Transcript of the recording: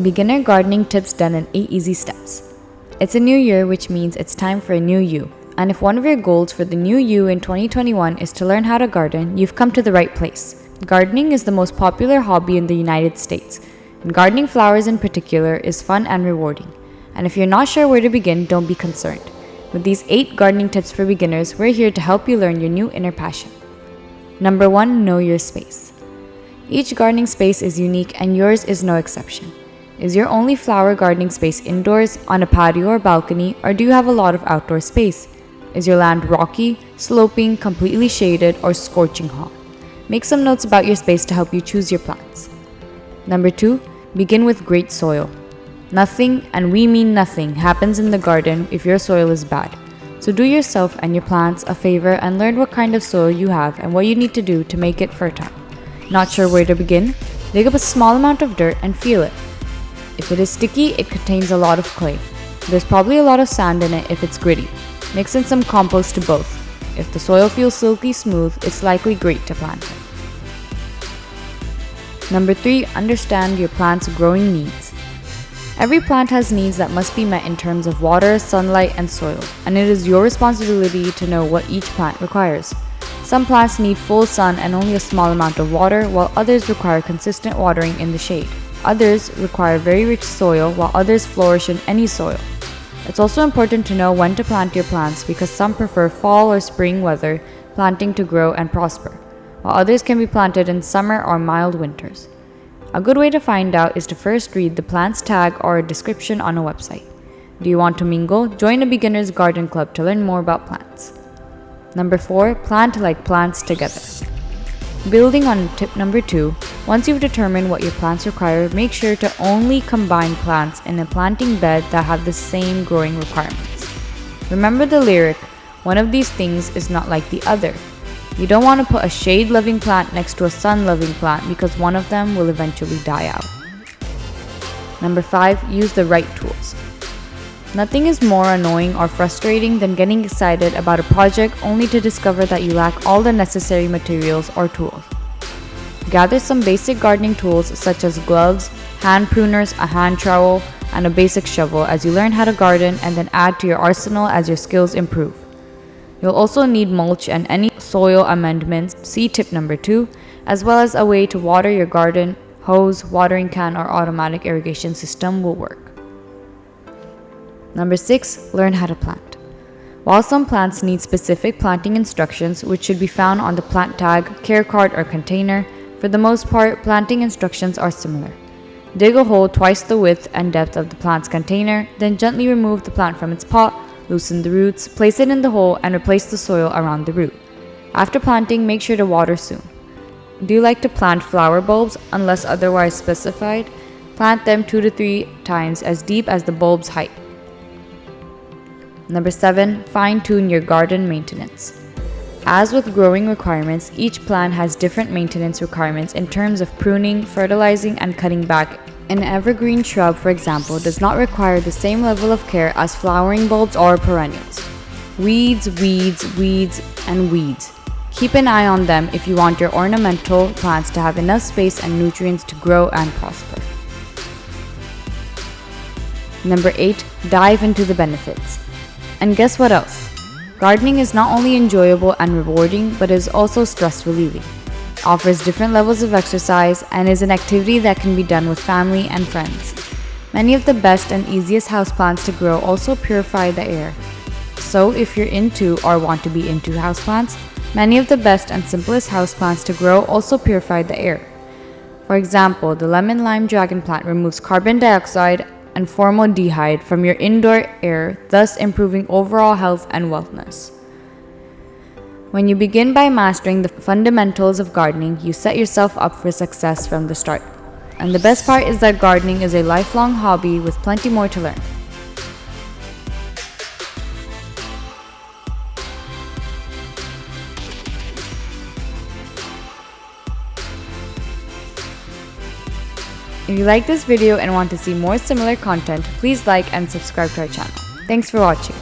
Beginner gardening tips done in 8 easy steps. It's a new year, which means it's time for a new you. And if one of your goals for the new you in 2021 is to learn how to garden, you've come to the right place. Gardening is the most popular hobby in the United States, and gardening flowers in particular is fun and rewarding. And if you're not sure where to begin, don't be concerned. With these 8 gardening tips for beginners, we're here to help you learn your new inner passion. Number 1, know your space. Each gardening space is unique and yours is no exception. Is your only flower gardening space indoors, on a patio or balcony, or do you have a lot of outdoor space? Is your land rocky, sloping, completely shaded, or scorching hot? Make some notes about your space to help you choose your plants. Number 2, begin with great soil. Nothing, and we mean nothing, happens in the garden if your soil is bad. So do yourself and your plants a favor and learn what kind of soil you have and what you need to do to make it fertile. Not sure where to begin? Dig up a small amount of dirt and feel it. If it is sticky, it contains a lot of clay. There's probably a lot of sand in it if it's gritty. Mix in some compost to both. If the soil feels silky smooth, it's likely great to plant it. Number 3, understand your plant's growing needs. Every plant has needs that must be met in terms of water, sunlight, and soil, and it is your responsibility to know what each plant requires. Some plants need full sun and only a small amount of water, while others require consistent watering in the shade. Others require very rich soil, while others flourish in any soil. It's also important to know when to plant your plants because some prefer fall or spring weather planting to grow and prosper, while others can be planted in summer or mild winters. A good way to find out is to first read the plant's tag or a description on a website. Do you want to mingle? Join a beginner's garden club to learn more about plants. Number 4, plant like plants together. Building on tip number 2, once you've determined what your plants require, make sure to only combine plants in a planting bed that have the same growing requirements. Remember the lyric, one of these things is not like the other. You don't want to put a shade-loving plant next to a sun-loving plant because one of them will eventually die out. Number 5, use the right tools. Nothing is more annoying or frustrating than getting excited about a project only to discover that you lack all the necessary materials or tools. Gather some basic gardening tools such as gloves, hand pruners, a hand trowel, and a basic shovel as you learn how to garden and then add to your arsenal as your skills improve. You'll also need mulch and any soil amendments, see tip number 2, as well as a way to water your garden, hose, watering can, or automatic irrigation system will work. Number 6, learn how to plant. While some plants need specific planting instructions, which should be found on the plant tag, care card, or container, for the most part, planting instructions are similar. Dig a hole twice the width and depth of the plant's container, then gently remove the plant from its pot, loosen the roots, place it in the hole, and replace the soil around the root. After planting, make sure to water soon. Do you like to plant flower bulbs unless otherwise specified? Plant them 2 to 3 times as deep as the bulb's height. Number 7, fine-tune your garden maintenance. As with growing requirements, each plant has different maintenance requirements in terms of pruning, fertilizing, and cutting back. An evergreen shrub, for example, does not require the same level of care as flowering bulbs or perennials. Weeds, and weeds. Keep an eye on them if you want your ornamental plants to have enough space and nutrients to grow and prosper. Number 8, dive into the benefits. And guess what else? Gardening is not only enjoyable and rewarding, but is also stress relieving. It offers different levels of exercise and is an activity that can be done with family and friends. Many of the best and easiest houseplants to grow also purify the air. So if you're into or want to be into houseplants, many of the best and simplest houseplants to grow also purify the air. For example, the lemon lime dragon plant removes carbon dioxide and formaldehyde from your indoor air, thus improving overall health and wellness. When you begin by mastering the fundamentals of gardening, you set yourself up for success from the start. And the best part is that gardening is a lifelong hobby with plenty more to learn. If you like this video and want to see more similar content, please like and subscribe to our channel. Thanks for watching.